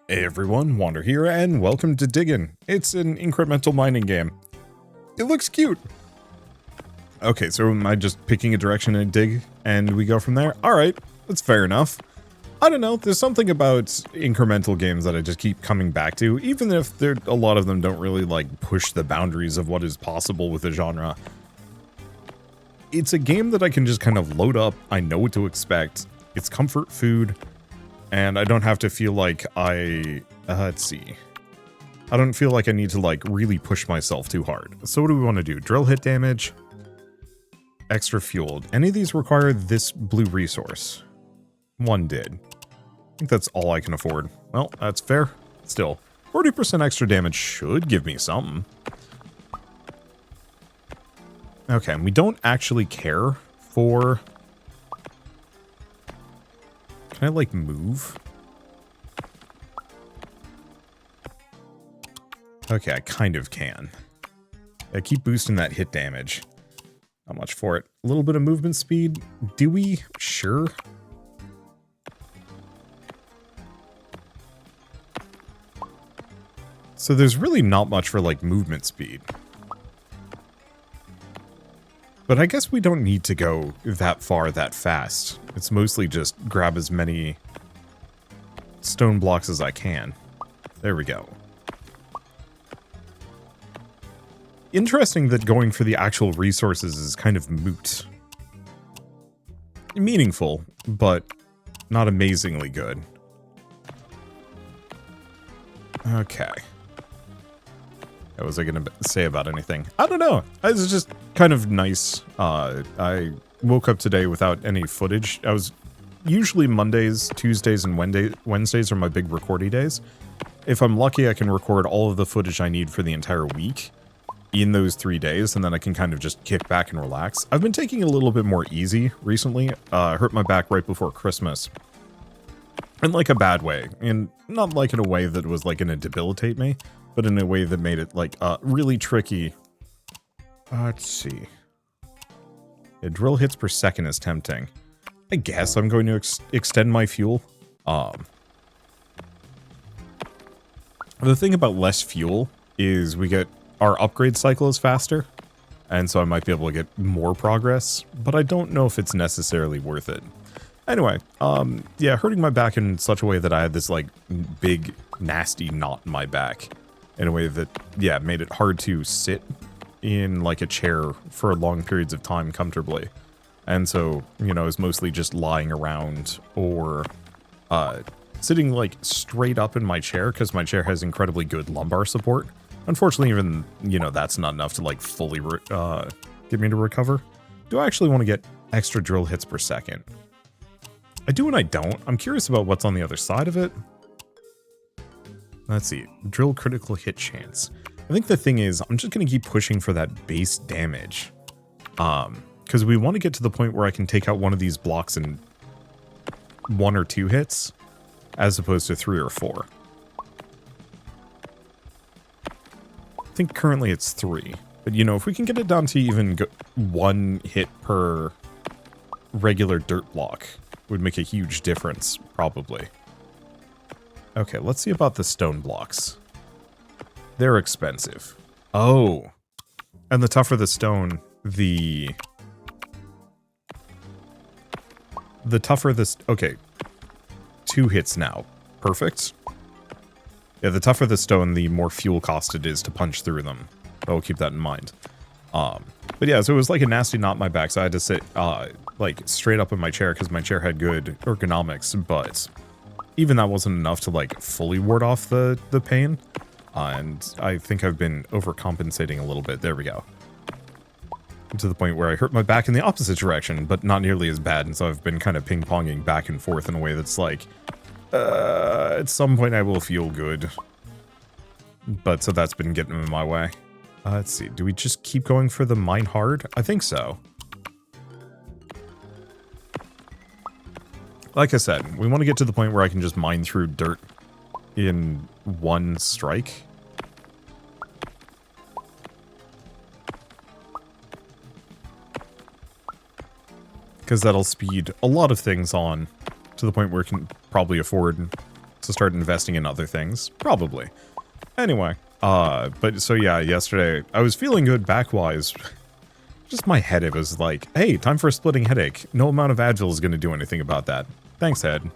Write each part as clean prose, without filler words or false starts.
Hey everyone, Wander here, and welcome to Diggin. It's an incremental mining game. It looks cute. Okay, so am I just picking a direction and dig, and we go from there? Alright, that's fair enough. I don't know, there's something about incremental games that I just keep coming back to, even if a lot of them don't really, like, push the boundaries of what is possible with the genre. It's a game that I can just kind of load up, I know what to expect, it's comfort food, and I don't have to feel like let's see. I don't feel like I need to, like, really push myself too hard. So what do we want to do? Drill hit damage, extra fueled. Any of these require this blue resource? One did. I think that's all I can afford. Well, that's fair. Still, 40% extra damage should give me something. Okay, and we don't actually care for... Can I, like, move? Okay, I kind of can. I keep boosting that hit damage. Not much for it. A little bit of movement speed. Do we? Sure. So there's really not much for, like, movement speed. But I guess we don't need to go that far that fast. It's mostly just grab as many stone blocks as I can. There we go. Interesting that going for the actual resources is kind of moot. Meaningful, but not amazingly good. Okay. What was I going to say about anything? I don't know. It's just kind of nice. I woke up today without any footage. I was usually Mondays, Tuesdays, and Wednesdays are my big recording days. If I'm lucky, I can record all of the footage I need for the entire week in those 3 days, and then I can kind of just kick back and relax. I've been taking it a little bit more easy recently. I hurt my back right before Christmas. In like a bad way, and not like in a way that was like going to debilitate me, but in a way that made it, like, really tricky. Let's see. Yeah, drill hits per second is tempting. I guess I'm going to extend my fuel. The thing about less fuel is our upgrade cycle is faster, and so I might be able to get more progress, but I don't know if it's necessarily worth it. Anyway, yeah, hurting my back in such a way that I had this, like, big, nasty knot in my back. In a way that, yeah, made it hard to sit in, like, a chair for long periods of time comfortably. And so, you know, I was mostly just lying around or sitting, like, straight up in my chair, because my chair has incredibly good lumbar support. Unfortunately, even, you know, that's not enough to, like, fully get me to recover. Do I actually want to get extra drill hits per second? I do and I don't. I'm curious about what's on the other side of it. Let's see. Drill critical hit chance. I think the thing is, I'm just going to keep pushing for that base damage. Because we want to get to the point where I can take out one of these blocks in 1 or 2 hits, as opposed to 3 or 4. I think currently it's 3. But, you know, if we can get it down to even 1 hit per regular dirt block, would make a huge difference, probably. Okay, let's see about the stone blocks. They're expensive. Oh. And the tougher the stone, the tougher this... Okay. 2 hits now. Perfect. Yeah, the tougher the stone, the more fuel cost it is to punch through them. I'll keep that in mind. But yeah, so it was like a nasty knot in my back, so I had to sit, like, straight up in my chair, because my chair had good ergonomics, but... even that wasn't enough to, like, fully ward off the pain. And I think I've been overcompensating a little bit. There we go. To the point where I hurt my back in the opposite direction, but not nearly as bad. And so I've been kind of ping-ponging back and forth in a way that's like, at some point I will feel good. But so that's been getting in my way. Let's see. Do we just keep going for the mine hard? I think so. Like I said, we want to get to the point where I can just mine through dirt in 1 strike. Because that'll speed a lot of things on to the point where we can probably afford to start investing in other things. Probably. Anyway, but so yeah, yesterday I was feeling good back-wise. Just my head, it was like, hey, time for a splitting headache. No amount of Advil is going to do anything about that. Thanks, head.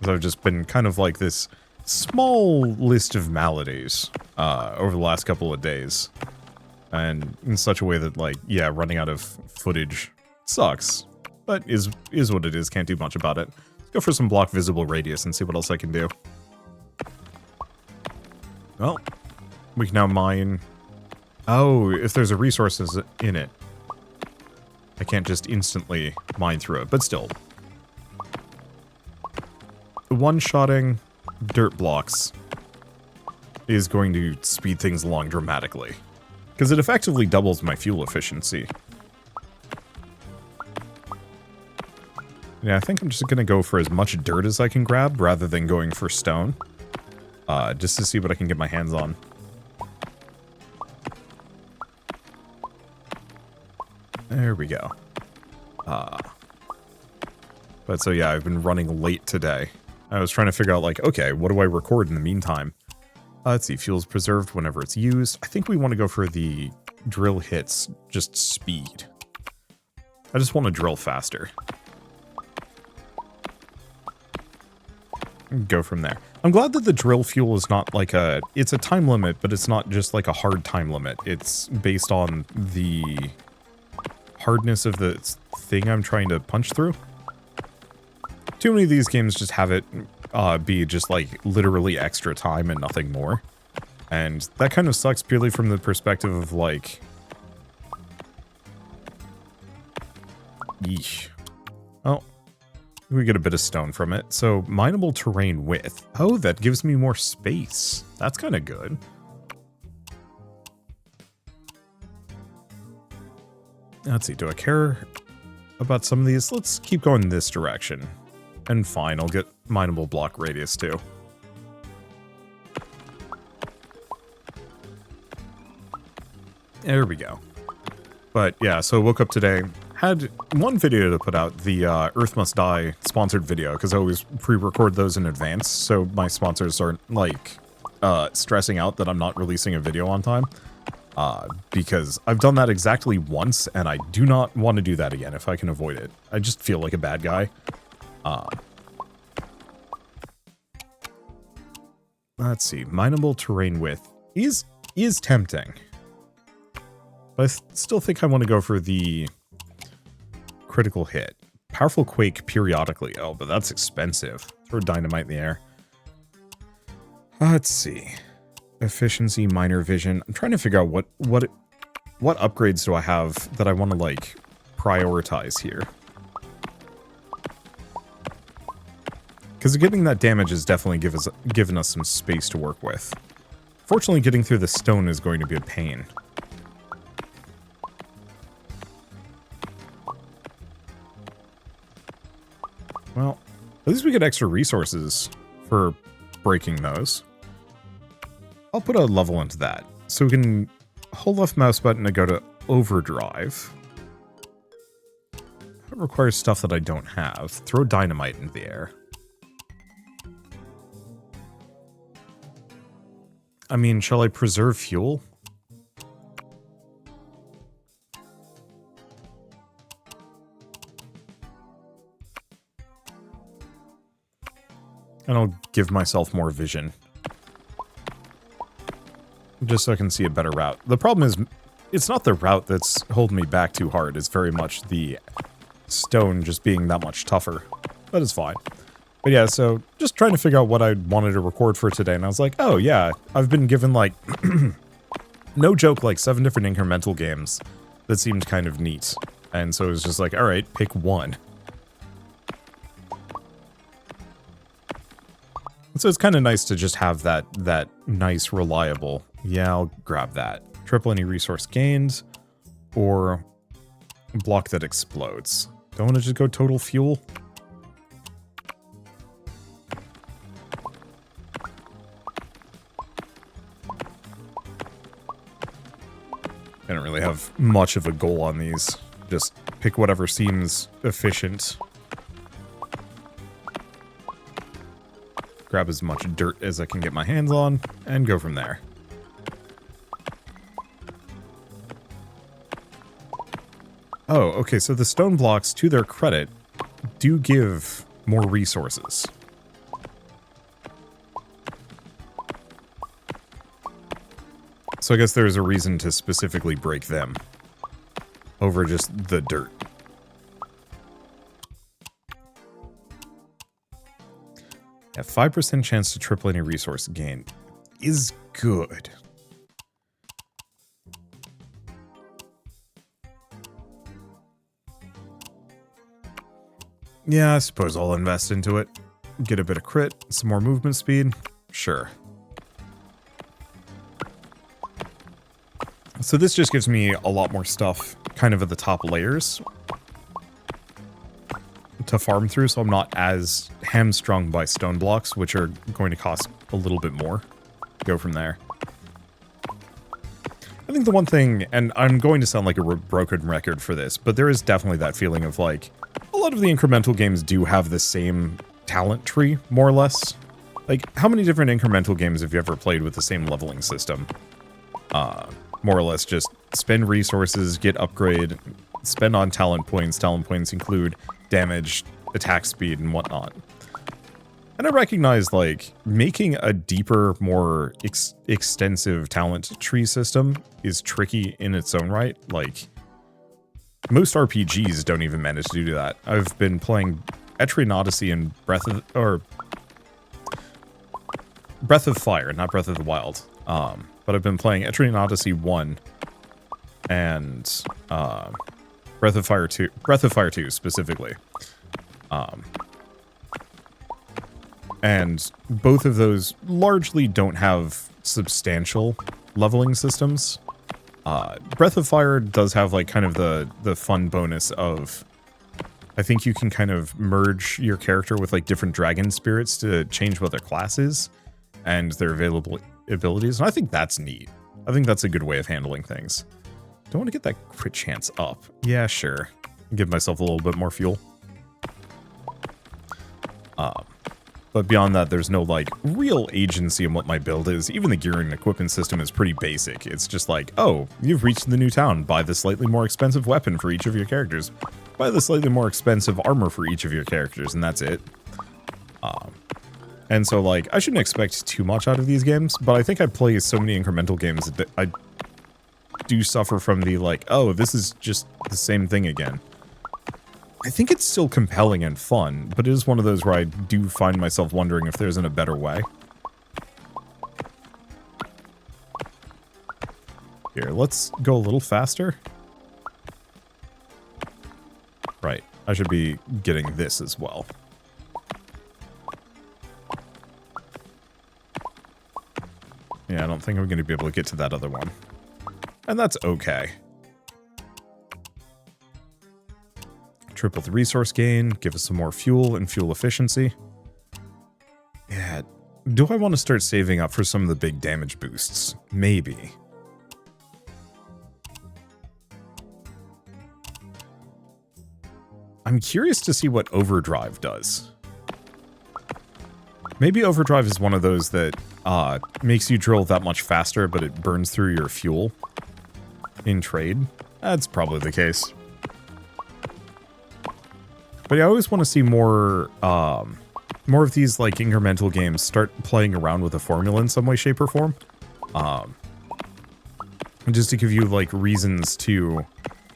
So I've just been kind of like this small list of maladies over the last couple of days. And in such a way that, like, yeah, running out of footage sucks. But is what it is, can't do much about it. Let's go for some block visible radius and see what else I can do. Well, we can now mine... Oh, if there's a resources in it. I can't just instantly mine through it, but still. One-shotting dirt blocks is going to speed things along dramatically. Because it effectively doubles my fuel efficiency. Yeah, I think I'm just going to go for as much dirt as I can grab, rather than going for stone. Just to see what I can get my hands on. There we go. But so yeah, I've been running late today. I was trying to figure out, like, okay, what do I record in the meantime? Let's see, fuel's preserved whenever it's used. I think we want to go for the drill hits, just speed. I just want to drill faster. Go from there. I'm glad that the drill fuel is not like a... It's a time limit, but it's not just like a hard time limit. It's based on the hardness of the thing I'm trying to punch through. Too many of these games just have it be just like literally extra time and nothing more. And that kind of sucks purely from the perspective of like... Yeesh. Oh. We get a bit of stone from it. So, mineable terrain width. Oh, that gives me more space. That's kind of good. Let's see, do I care about some of these? Let's keep going this direction. And fine, I'll get mineable block radius too. There we go. But yeah, so I woke up today, had one video to put out, the Earth Must Die sponsored video, because I always pre-record those in advance, so my sponsors aren't, like, stressing out that I'm not releasing a video on time. Because I've done that exactly once, and I do not want to do that again if I can avoid it. I just feel like a bad guy. Let's see, mineable terrain width is tempting. But I still think I want to go for the critical hit. Powerful quake periodically. Oh, but that's expensive. Throw dynamite in the air. Let's see. Efficiency, minor vision. I'm trying to figure out what upgrades do I have that I want to, like, prioritize here. Because getting that damage has definitely given us some space to work with. Fortunately, getting through the stone is going to be a pain. Well, at least we get extra resources for breaking those. I'll put a level into that. So we can hold left mouse button to go to overdrive. That requires stuff that I don't have. Throw dynamite into the air. I mean, shall I preserve fuel? And I'll give myself more vision. Just so I can see a better route. The problem is, it's not the route that's holding me back too hard. It's very much the stone just being that much tougher. But it's fine. But yeah, so just trying to figure out what I wanted to record for today. And I was like, oh yeah, I've been given like, no joke, like 7 different incremental games that seemed kind of neat. And so it was just like, all right, pick one. So it's kind of nice to just have that nice, reliable, yeah, I'll grab that. Triple any resource gains, or block that explodes. Don't want to just go total fuel? I don't really have much of a goal on these. Just pick whatever seems efficient. grab as much dirt as I can get my hands on, and go from there. Oh, okay, so the stone blocks, to their credit, do give more resources. So I guess there's a reason to specifically break them over just the dirt. Yeah, 5% chance to triple any resource gain is good. Yeah, I suppose I'll invest into it. Get a bit of crit, some more movement speed. Sure. So this just gives me a lot more stuff kind of at the top layers to farm through, so I'm not as hamstrung by stone blocks, which are going to cost a little bit more. Go from there. I think the one thing, and I'm going to sound like a broken record for this, but there is definitely that feeling of like, a lot of the incremental games do have the same talent tree, more or less. Like, how many different incremental games have you ever played with the same leveling system? More or less just spend resources, get upgrade, spend on talent points. Talent points include damage, attack speed, and whatnot. And I recognize, like, making a deeper, more extensive talent tree system is tricky in its own right. Like, most RPGs don't even manage to do that. I've been playing Etrian Odyssey and Breath of Fire, not Breath of the Wild. But I've been playing Etrian Odyssey 1 and Breath of Fire 2 specifically. And both of those largely don't have substantial leveling systems. Breath of Fire does have like kind of the fun bonus of, I think you can kind of merge your character with like different dragon spirits to change what their class is and their available abilities, and I think that's neat. I think that's a good way of handling things. Do I want to get that crit chance up? Yeah, sure. Give myself a little bit more fuel. But beyond that, there's no, like, real agency in what my build is. Even the gear and equipment system is pretty basic. It's just like, oh, you've reached the new town. Buy the slightly more expensive weapon for each of your characters. Buy the slightly more expensive armor for each of your characters, and that's it. And so, like, I shouldn't expect too much out of these games, but I think I play so many incremental games that I do suffer from the, like, oh, this is just the same thing again. I think it's still compelling and fun, but it is one of those where I do find myself wondering if there isn't a better way. Here, let's go a little faster. Right, I should be getting this as well. Yeah, I don't think I'm going to be able to get to that other one. And that's okay. Triple the resource gain, give us some more fuel and fuel efficiency. Yeah, do I want to start saving up for some of the big damage boosts? Maybe. I'm curious to see what Overdrive does. Maybe Overdrive is one of those that makes you drill that much faster, but it burns through your fuel in trade. That's probably the case. But I always want to see more of these like incremental games start playing around with the formula in some way, shape, or form. Just to give you like reasons to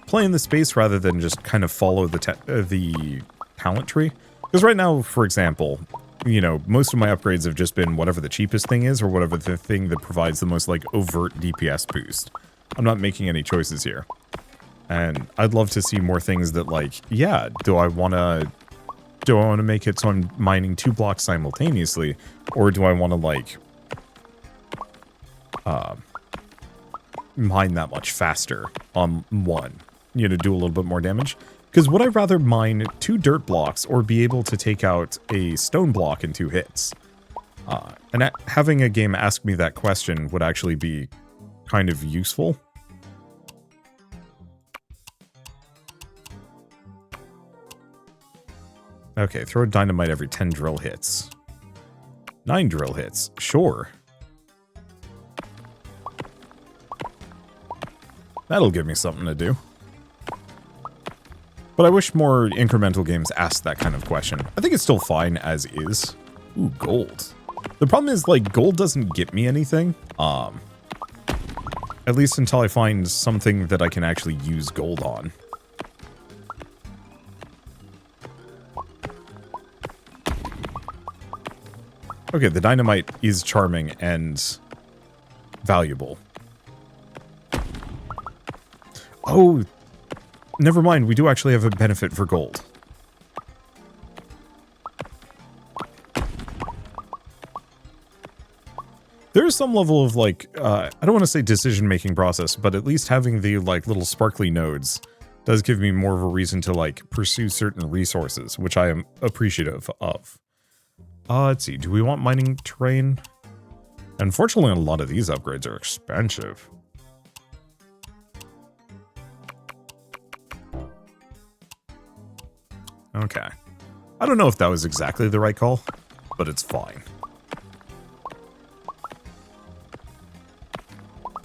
play in the space rather than just kind of follow the talent tree. Because right now, for example, you know, most of my upgrades have just been whatever the cheapest thing is or whatever the thing that provides the most like overt DPS boost. I'm not making any choices here. And I'd love to see more things that, like, yeah, do I want to make it so I'm mining 2 blocks simultaneously? Or do I want to, like, mine that much faster on one? You know, do a little bit more damage? Because would I rather mine 2 dirt blocks or be able to take out a stone block in 2 hits? And having a game ask me that question would actually be kind of useful. Okay, throw dynamite every 10 drill hits. 9 drill hits. Sure. That'll give me something to do. But I wish more incremental games asked that kind of question. I think it's still fine as is. Ooh, gold. The problem is, like, gold doesn't get me anything. At least until I find something that I can actually use gold on. Okay, the dynamite is charming and valuable. Oh, never mind. We do actually have a benefit for gold. There is some level of, like, I don't want to say decision-making process, but at least having the, like, little sparkly nodes does give me more of a reason to, like, pursue certain resources, which I am appreciative of. Let's see. Do we want mining terrain? Unfortunately, a lot of these upgrades are expensive. Okay. I don't know if that was exactly the right call, but it's fine.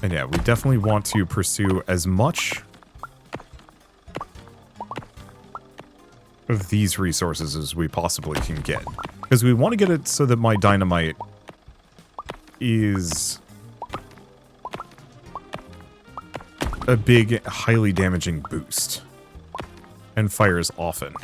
And yeah, we definitely want to pursue as much of these resources as we possibly can get. Because we want to get it so that my dynamite is a big, highly damaging boost. And fires often.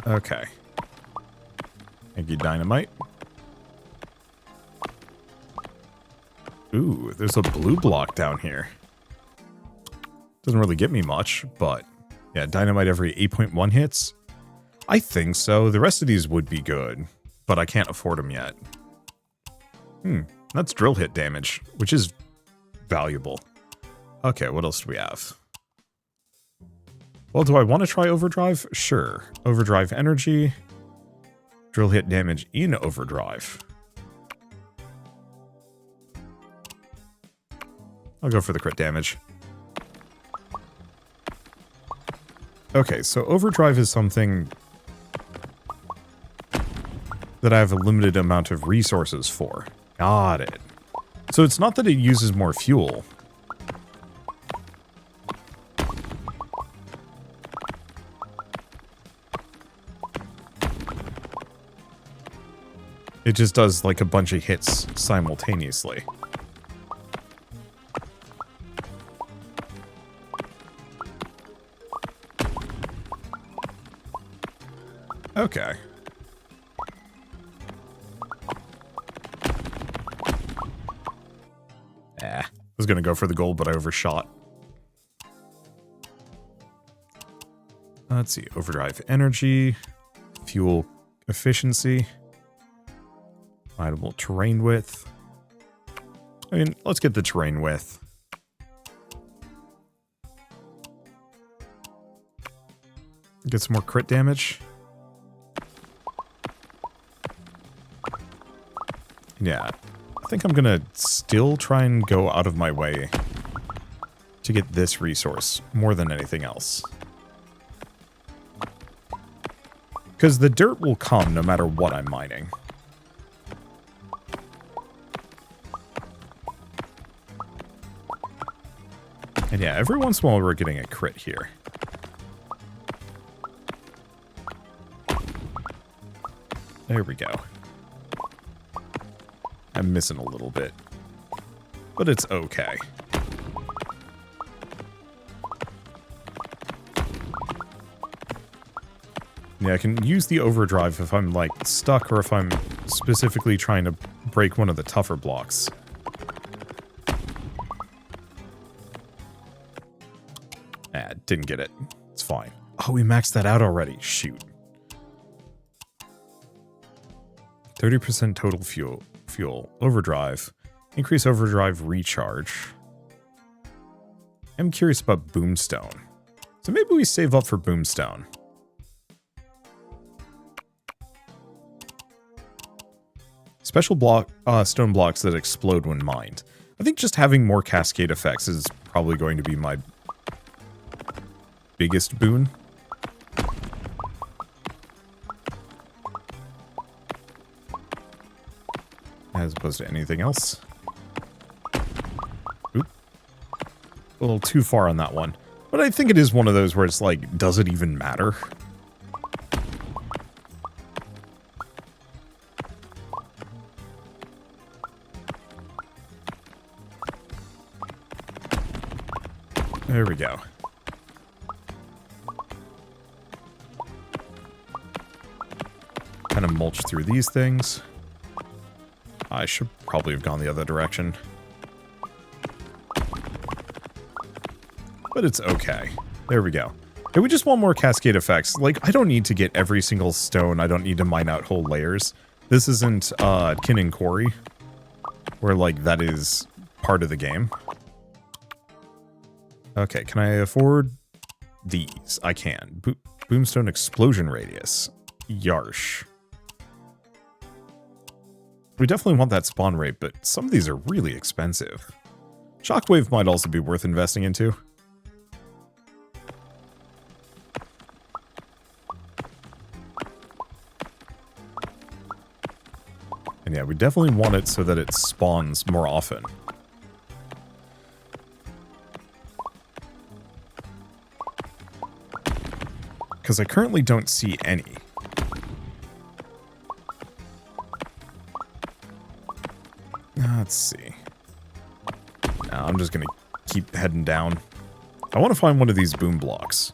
Okay. Thank you, dynamite. Ooh, there's a blue block down here. Doesn't really get me much, but yeah, dynamite every 8.1 hits. I think so. The rest of these would be good, but I can't afford them yet. That's drill hit damage, which is valuable. Okay, what else do we have? Well, do I want to try overdrive? Sure. Overdrive energy. Drill hit damage in overdrive. I'll go for the crit damage. Okay, so overdrive is something that I have a limited amount of resources for. Got it. So it's not that it uses more fuel. It just does like a bunch of hits simultaneously. Okay. I was gonna go for the gold, but I overshot. Let's see. Overdrive energy. Fuel efficiency. Findable terrain width. I mean, let's get the terrain width. Get some more crit damage. Yeah, I think I'm gonna still try and go out of my way to get this resource more than anything else. Because the dirt will come no matter what I'm mining. And yeah, every once in a while we're getting a crit here. There we go. I'm missing a little bit, but it's okay. Yeah, I can use the overdrive if I'm, like, stuck or if I'm specifically trying to break one of the tougher blocks. Didn't get it. It's fine. Oh, we maxed that out already. Shoot. 30% total fuel. Overdrive. Increase overdrive recharge. I'm curious about boomstone. So maybe we save up for boomstone. Special block stone blocks that explode when mined. I think just having more cascade effects is probably going to be my biggest boon. As opposed to anything else. Oop. A little too far on that one. But I think it is one of those where it's like, does it even matter? There we go. Kind of mulch through these things. I should probably have gone the other direction. But it's okay. There we go. And we just want more cascade effects. Like, I don't need to get every single stone. I don't need to mine out whole layers. This isn't Kin and Quarry, where, like, that is part of the game. Okay, can I afford these? I can. Boomstone explosion radius. Yarsh. We definitely want that spawn rate, but some of these are really expensive. Shockwave might also be worth investing into. And yeah, we definitely want it so that it spawns more often. Because I currently don't see any. Let's see. Now I'm just going to keep heading down. I want to find one of these boom blocks.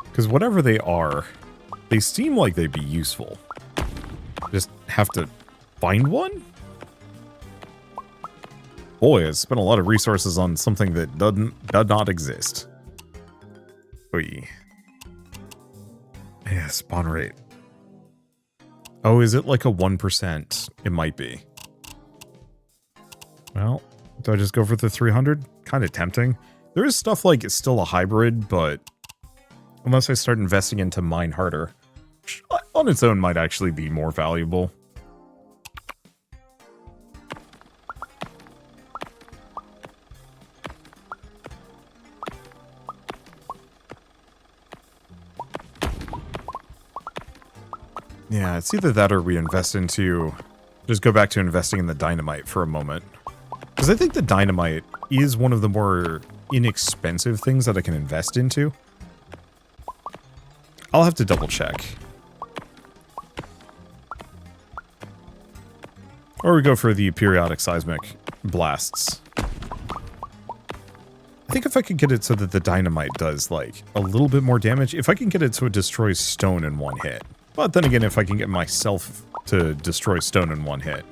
Because whatever they are, they seem like they'd be useful. Just have to find one? Boy, I spent a lot of resources on something that does not exist. Oy. Yeah, spawn rate. Oh, is it like a 1%? It might be. Well, do I just go for the 300? Kind of tempting. There is stuff like it's still a hybrid, but unless I start investing into Mine Harder, which on its own might actually be more valuable. Yeah, it's either that or we invest into... Just go back to investing in the dynamite for a moment. Because I think the dynamite is one of the more inexpensive things that I can invest into. I'll have to double check. Or we go for the periodic seismic blasts. I think if I could get it so that the dynamite does, like, a little bit more damage, if I can get it so it destroys stone in one hit. But then again, if I can get myself to destroy stone in one hit.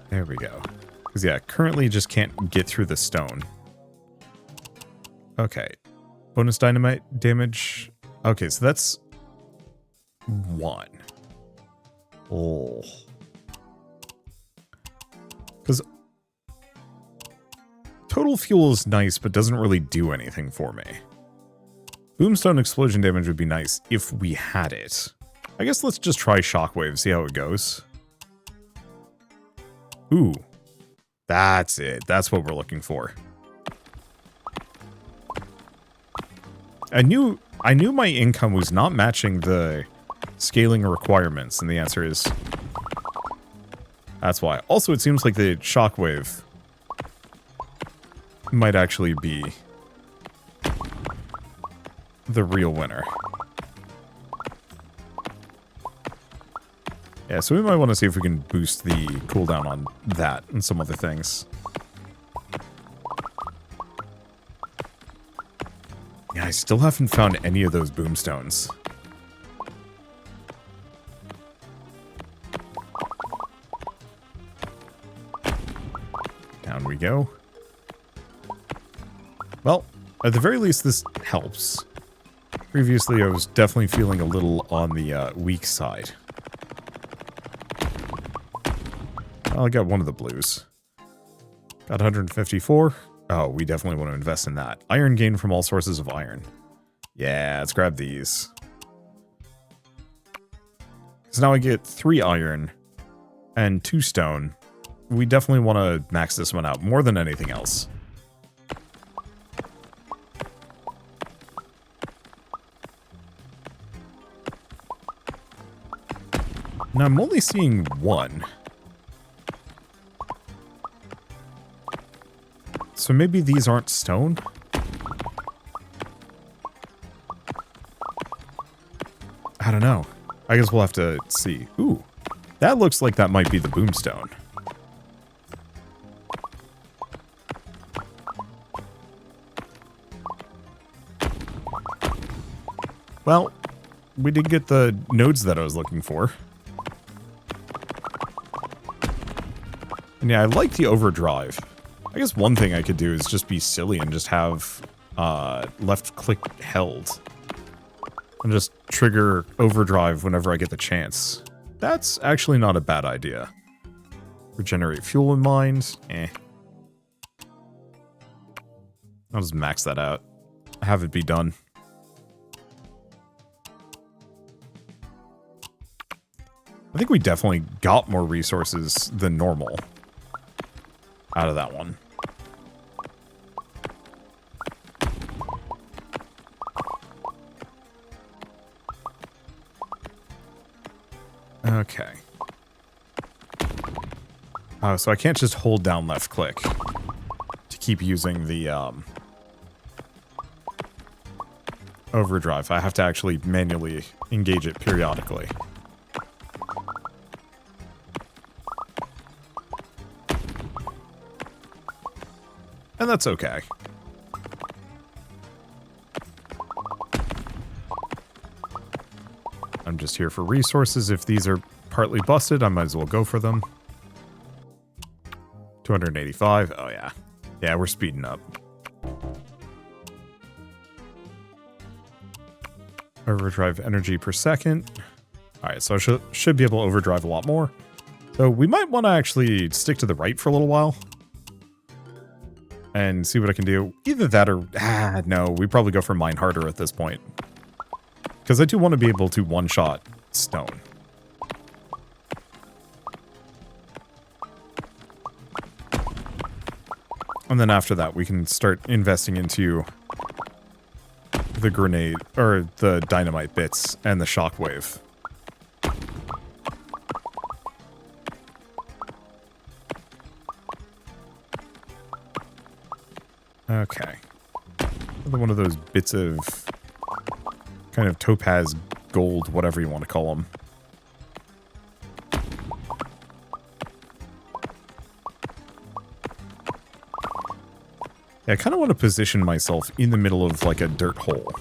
There we go. Because, yeah, currently just can't get through the stone. Okay. Bonus dynamite damage. Okay, so that's 1. Oh. Because total fuel is nice, but doesn't really do anything for me. Boomstone explosion damage would be nice if we had it. I guess let's just try Shockwave, see how it goes. Ooh. That's it. That's what we're looking for. I knew my income was not matching the scaling requirements, and the answer is... That's why. Also, it seems like the Shockwave might actually be the real winner. Yeah, so we might want to see if we can boost the cooldown on that and some other things. Yeah, I still haven't found any of those boomstones. Down we go. Well, at the very least, this helps. Previously, I was definitely feeling a little on the weak side. I'll get one of the blues. Got 154. Oh, we definitely want to invest in that. Iron gained from all sources of iron. Yeah, let's grab these. So now I get 3 iron and 2 stone. We definitely want to max this one out more than anything else. Now I'm only seeing 1. So maybe these aren't stone? I don't know. I guess we'll have to see. Ooh, that looks like that might be the boomstone. Well, we did get the nodes that I was looking for. And yeah, I like the overdrive. I guess one thing I could do is just be silly and just have left click held. And just trigger overdrive whenever I get the chance. That's actually not a bad idea. Regenerate fuel in mind. I'll just max that out. Have it be done. I think we definitely got more resources than normal out of that one. Okay. Oh, so I can't just hold down left click to keep using the overdrive. I have to actually manually engage it periodically. And that's okay. I'm just here for resources. If these are partly busted, I might as well go for them. 285. Oh, yeah. Yeah, we're speeding up. Overdrive energy per second. All right, so I should be able to overdrive a lot more. So we might want to actually stick to the right for a little while. And see what I can do. Either that or... no, we probably go for mine harder at this point. Because I do want to be able to one-shot stone. And then after that, we can start investing into the grenade, or the dynamite bits, and the shockwave. Okay. Another one of those bits of kind of topaz gold, whatever you want to call them. Yeah, I kind of want to position myself in the middle of like a dirt hole.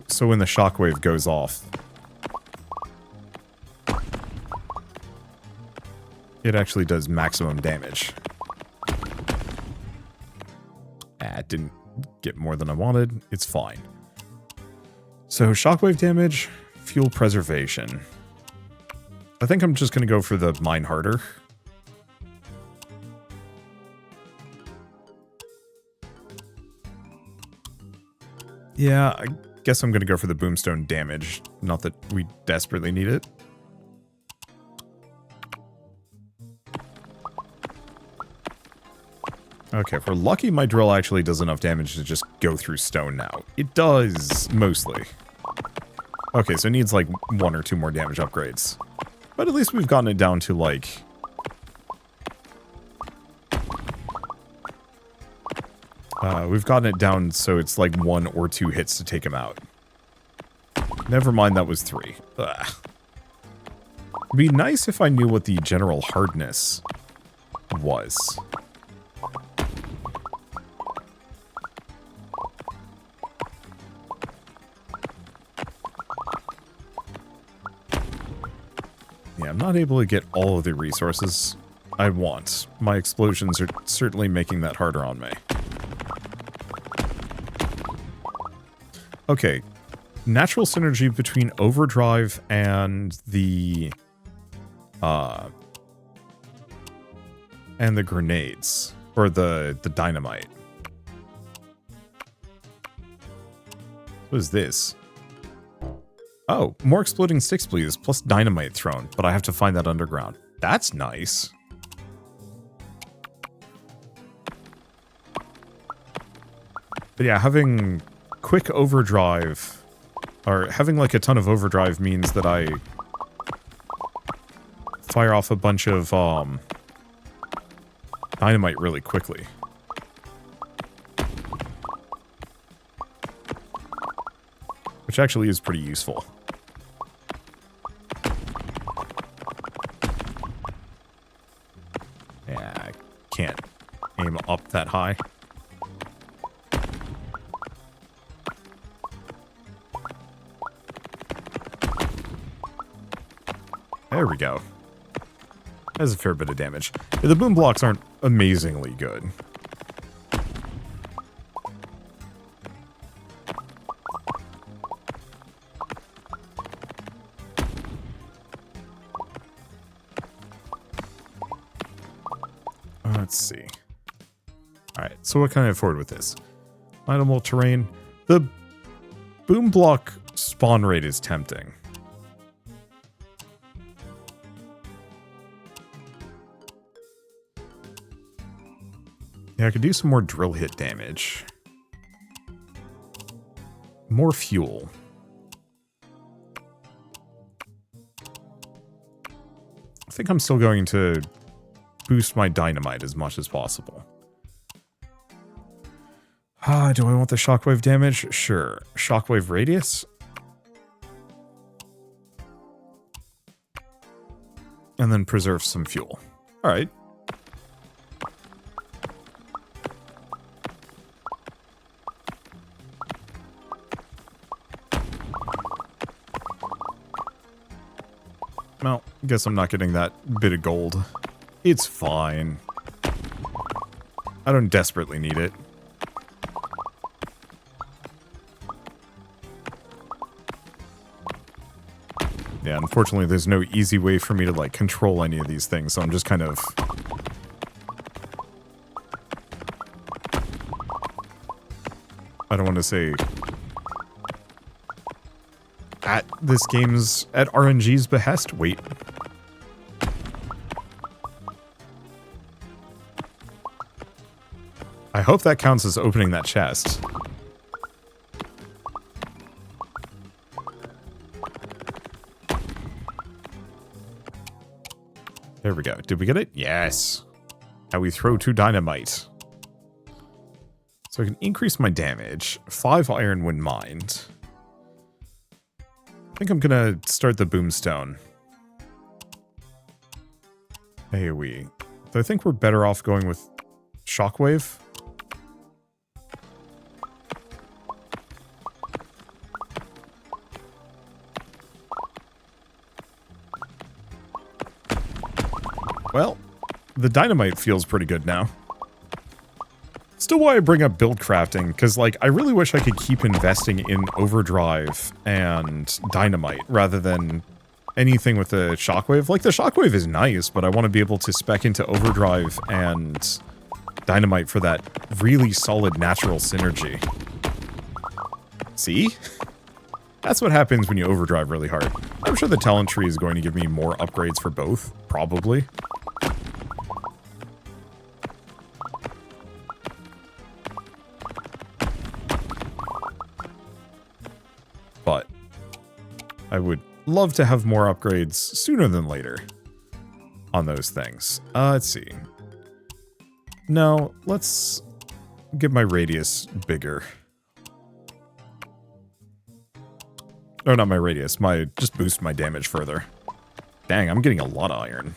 So when the shockwave goes off, it actually does maximum damage. It didn't get more than I wanted. It's fine. So shockwave damage, fuel preservation. I think I'm just going to go for the mine harder. Yeah, I guess I'm going to go for the boomstone damage. Not that we desperately need it. Okay, if we're lucky, my drill actually does enough damage to just go through stone now. It does, mostly. Okay, so it needs like 1 or 2 more damage upgrades. But at least we've gotten it down to like... we've gotten it down so it's like 1 or 2 hits to take him out. Never mind, that was 3. Ugh. It'd be nice if I knew what the general hardness was. Yeah, I'm not able to get all of the resources I want. My explosions are certainly making that harder on me. Okay, natural synergy between overdrive and the And the grenades. Or the dynamite. What is this? Oh, more exploding sticks, please, plus dynamite thrown. But I have to find that underground. That's nice. But yeah, having quick overdrive, or having like a ton of overdrive means that I fire off a bunch of dynamite really quickly. Which actually is pretty useful. Yeah, I can't aim up that high. There we go. That's a fair bit of damage. The boom blocks aren't amazingly good. Let's see. Alright, so what can I afford with this? Minimal terrain. The boom block spawn rate is tempting. Yeah, I could do some more drill hit damage. More fuel. I think I'm still going to boost my dynamite as much as possible. Do I want the shockwave damage? Sure. Shockwave radius? And then preserve some fuel. Alright. Well, guess I'm not getting that bit of gold. It's fine. I don't desperately need it. Yeah, unfortunately there's no easy way for me to, like, control any of these things, so I'm just kind of... I don't want to say... at this game's... at RNG's behest. Wait. I hope that counts as opening that chest. There we go. Did we get it? Yes. Now we throw 2 dynamite. So I can increase my damage. 5 iron when mined. I think I'm gonna start the boomstone. AoE. Though I think we're better off going with shockwave. Well, the dynamite feels pretty good now. Still why I bring up build crafting, because, like, I really wish I could keep investing in overdrive and dynamite rather than anything with the shockwave. Like, the shockwave is nice, but I want to be able to spec into overdrive and dynamite for that really solid natural synergy. See? That's what happens when you overdrive really hard. I'm sure the talent tree is going to give me more upgrades for both, probably. But I would love to have more upgrades sooner than later on those things. Let's see. No, let's get my radius bigger. Oh, not my radius. Just boost my damage further. Dang, I'm getting a lot of iron.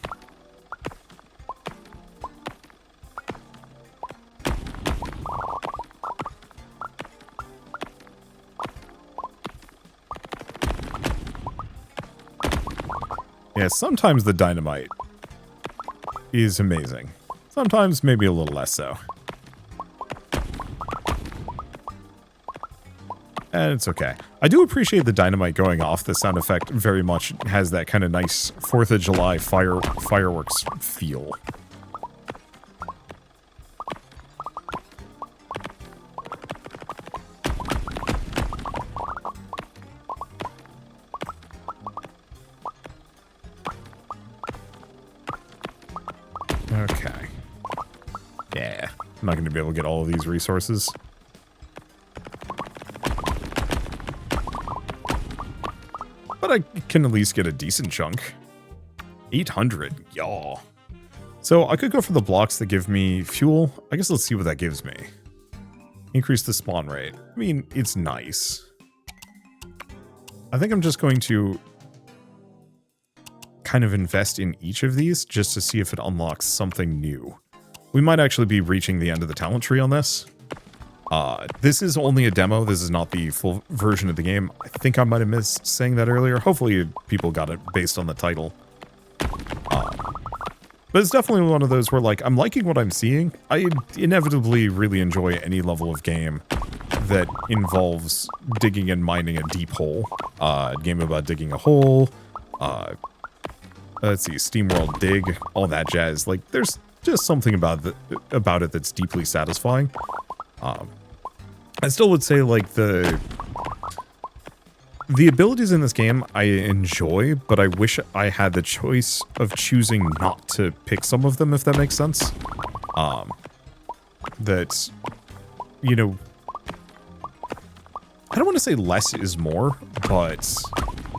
Yeah, sometimes the dynamite is amazing. Sometimes maybe a little less so. And it's okay. I do appreciate the dynamite going off. The sound effect very much has that kind of nice 4th of July fireworks feel. Okay. Yeah. I'm not going to be able to get all of these resources. But I can at least get a decent chunk. 800, y'all. So I could go for the blocks that give me fuel. I guess let's see what that gives me. Increase the spawn rate. I mean, it's nice. I think I'm just going to kind of invest in each of these just to see if it unlocks something new. We might actually be reaching the end of the talent tree on this. This is only a demo. This is not the full version of the game. I think I might have missed saying that earlier. Hopefully people got it based on the title. But it's definitely one of those where, like, I'm liking what I'm seeing. I inevitably really enjoy any level of game that involves digging and mining a deep hole. A game about digging a hole. Let's see, SteamWorld Dig, all that jazz. Like, there's just something about it that's deeply satisfying. I still would say, like, the abilities in this game I enjoy, but I wish I had the choice of choosing not to pick some of them, if that makes sense. That, you know, I don't want to say less is more, but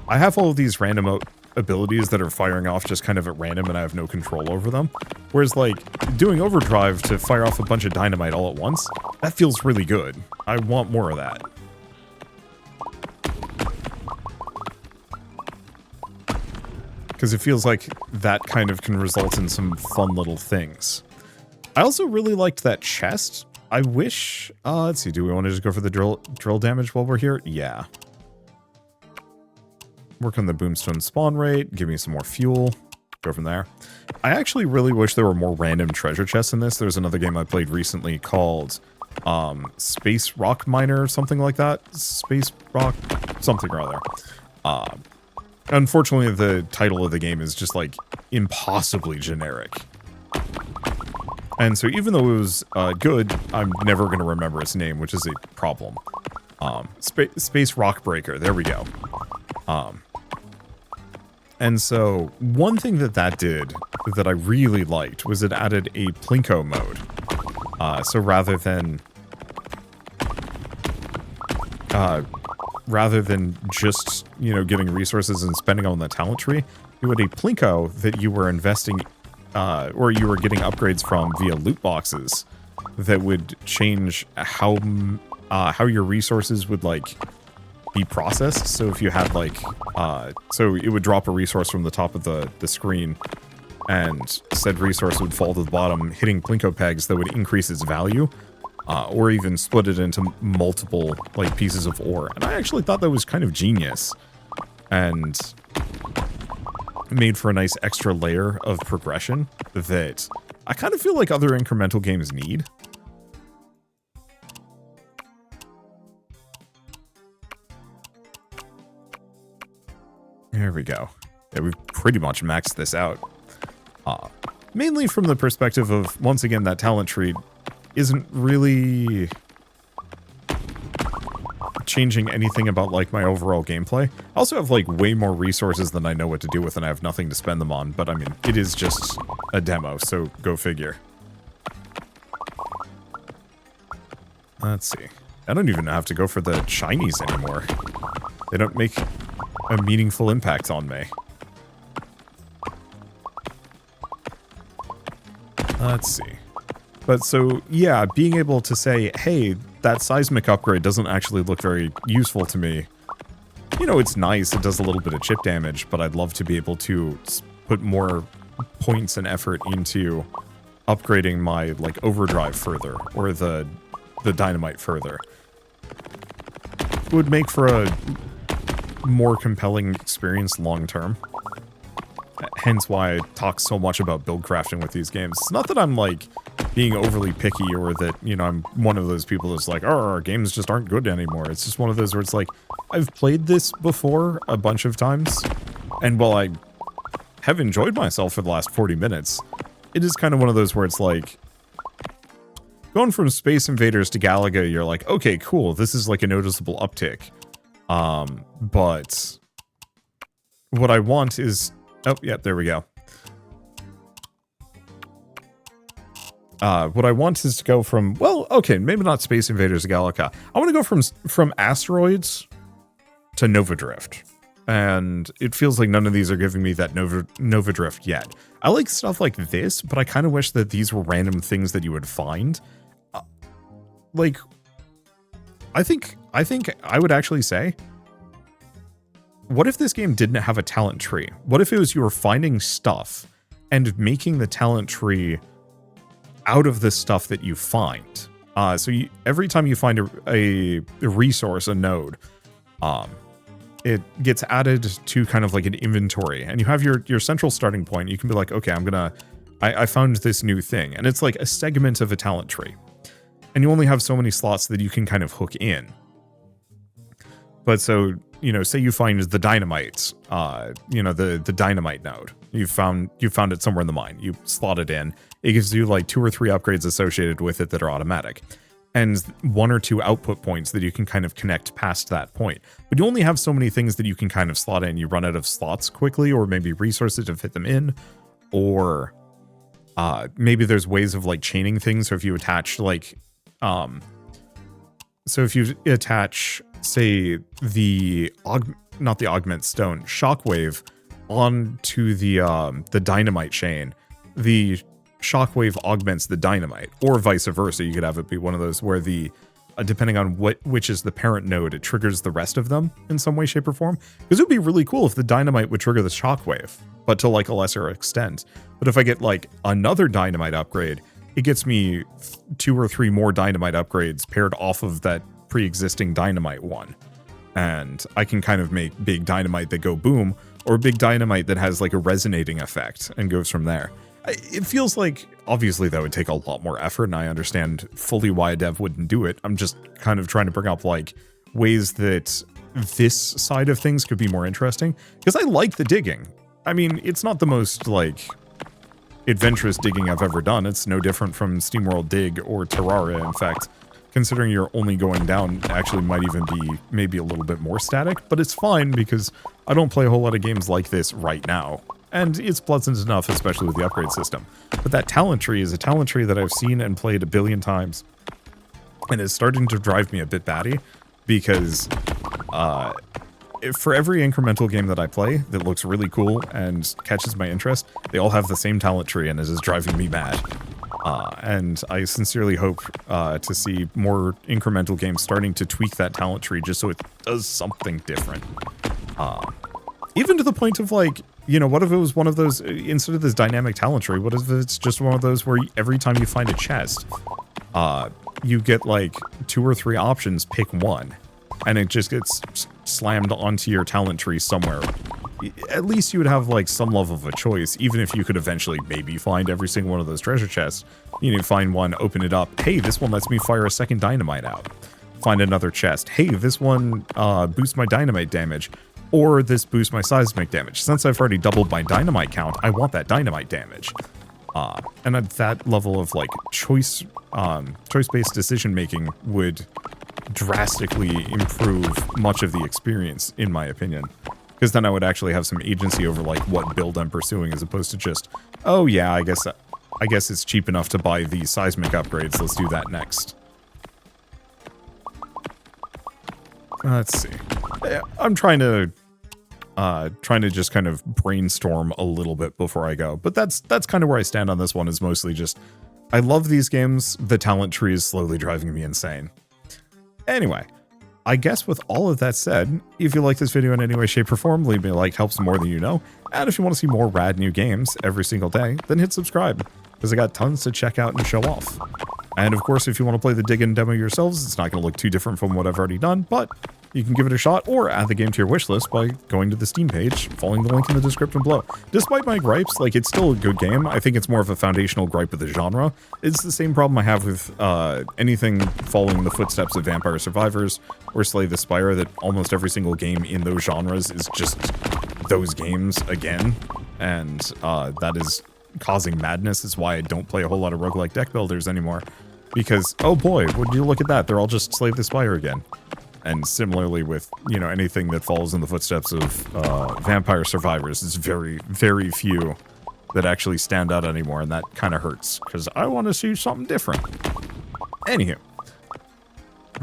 I have all of these random abilities that are firing off just kind of at random and I have no control over them. Whereas, like, doing overdrive to fire off a bunch of dynamite all at once, that feels really good. I want more of that. Because it feels like that kind of can result in some fun little things. I also really liked that chest. I wish, let's see, do we want to just go for the drill damage while we're here? Yeah. Work on the boomstone spawn rate, give me some more fuel, go from there. I actually really wish there were more random treasure chests in this. There's another game I played recently called Space Rock Miner or something like that. Space Rock something or other. Unfortunately, the title of the game is just, like, impossibly generic. And so even though it was good, I'm never going to remember its name, which is a problem. Space Rock Breaker, there we go. And so one thing that did that I really liked was it added a Plinko mode. So rather than just, you know, getting resources and spending on the talent tree, you had a Plinko that you were investing, or you were getting upgrades from via loot boxes that would change how your resources would, like, be processed. So if you had, like, so it would drop a resource from the top of the screen, and said resource would fall to the bottom, hitting Plinko pegs that would increase its value. Or even split it into multiple, like, pieces of ore. And I actually thought that was kind of genius. And made for a nice extra layer of progression that I kind of feel like other incremental games need. There we go. Yeah, we've pretty much maxed this out. Mainly from the perspective of, once again, that talent tree isn't really changing anything about, like, my overall gameplay. I also have, like, way more resources than I know what to do with, and I have nothing to spend them on, but I mean, it is just a demo, so go figure. Let's see. I don't even have to go for the shinies anymore. They don't make a meaningful impact on me. Let's see. But so, yeah, being able to say, hey, that seismic upgrade doesn't actually look very useful to me. You know, it's nice, it does a little bit of chip damage, but I'd love to be able to put more points and effort into upgrading my, like, overdrive further, or the dynamite further. It would make for a more compelling experience long term. hence why I talk so much about build crafting with these games. It's not that I'm like being overly picky or that, you know, I'm one of those people that's like, oh, our games just aren't good anymore. It's just one of those where it's like, I've played this before a bunch of times, and while I have enjoyed myself for the last 40 minutes, it is kind of one of those where it's like, going from Space Invaders to Galaga, you're like, okay, cool, this is like a noticeable uptick. But what I want is, oh, yeah, there we go. What I want is to go from, well, okay, maybe not Space Invaders to Galaga. I want to go from Asteroids to Nova Drift. And it feels like none of these are giving me that Nova Drift yet. I like stuff like this, but I kind of wish that these were random things that you would find. Like, I think I would actually say, what if this game didn't have a talent tree? What if it was you were finding stuff and making the talent tree out of the stuff that you find? So every time you find a resource, a node, it gets added to kind of like an inventory, and you have your central starting point. You can be like, okay, I found this new thing, and it's like a segment of a talent tree. And you only have so many slots that you can kind of hook in. But so, you know, say you find the dynamite, you know, the dynamite node. You found it somewhere in the mine. You slot it in. It gives you like 2 or 3 upgrades associated with it that are automatic. And 1 or 2 output points that you can kind of connect past that point. But you only have so many things that you can kind of slot in. You run out of slots quickly, or maybe resources to fit them in, or maybe there's ways of like chaining things. So if you attach like, so if you attach, say, not the augment stone, shockwave onto the dynamite chain, the shockwave augments the dynamite, or vice versa. You could have it be one of those where the depending on which is the parent node, it triggers the rest of them in some way, shape, or form. Because it would be really cool if the dynamite would trigger the shockwave, but to like a lesser extent. But if I get like another dynamite upgrade, it gets me 2 or 3 more dynamite upgrades paired off of that pre-existing dynamite one. And I can kind of make big dynamite that go boom, or big dynamite that has like a resonating effect and goes from there. It feels like, obviously, that would take a lot more effort, and I understand fully why a dev wouldn't do it. I'm just kind of trying to bring up like ways that this side of things could be more interesting, because I like the digging. I mean, it's not the most like adventurous digging I've ever done. It's no different from SteamWorld Dig or Terraria. In fact, considering you're only going down, actually might even be maybe a little bit more static, but it's fine because I don't play a whole lot of games like this right now. And it's pleasant enough, especially with the upgrade system. But that talent tree is a talent tree that I've seen and played a billion times. And it's starting to drive me a bit batty, because for every incremental game that I play that looks really cool and catches my interest, they all have the same talent tree, and it is driving me mad. And I sincerely hope to see more incremental games starting to tweak that talent tree just so it does something different. Even to the point of like, you know, what if it was one of those, instead of this dynamic talent tree, what if it's just one of those where every time you find a chest, you get like 2 or 3 options, pick one, and it just gets slammed onto your talent tree somewhere. At least you would have like some level of a choice, even if you could eventually maybe find every single one of those treasure chests. You know, find one, open it up. Hey, this one lets me fire a second dynamite out. Find another chest. Hey, this one boosts my dynamite damage. Or this boosts my seismic damage. Since I've already doubled my dynamite count, I want that dynamite damage. And at that level of like choice-based decision-making would drastically improve much of the experience, in my opinion. Because then I would actually have some agency over like what build I'm pursuing, as opposed to just, oh yeah, I guess it's cheap enough to buy the seismic upgrades. Let's do that next. Let's see. I'm trying to just kind of brainstorm a little bit before I go, but that's kind of where I stand on this one. Is mostly just, I love these games. The talent tree is slowly driving me insane. Anyway, I guess with all of that said, if you like this video in any way, shape, or form, leave me a like, helps more than you know. And if you want to see more rad new games every single day, then hit subscribe, because I got tons to check out and show off. And of course, if you want to play the Diggin demo yourselves, it's not going to look too different from what I've already done, but you can give it a shot or add the game to your wish list by going to the Steam page, following the link in the description below. Despite my gripes, like, it's still a good game. I think it's more of a foundational gripe of the genre. It's the same problem I have with anything following the footsteps of Vampire Survivors or Slay the Spire, that almost every single game in those genres is just those games again, and that is causing madness. Is why I don't play a whole lot of roguelike deck builders anymore, because, oh boy, would you look at that, they're all just Slay the Spire again. And similarly with, you know, anything that follows in the footsteps of Vampire Survivors, is very, very few that actually stand out anymore, and that kind of hurts, because I want to see something different. Anywho,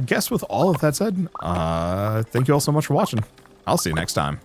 guess with all of that said, thank you all so much for watching. I'll see you next time.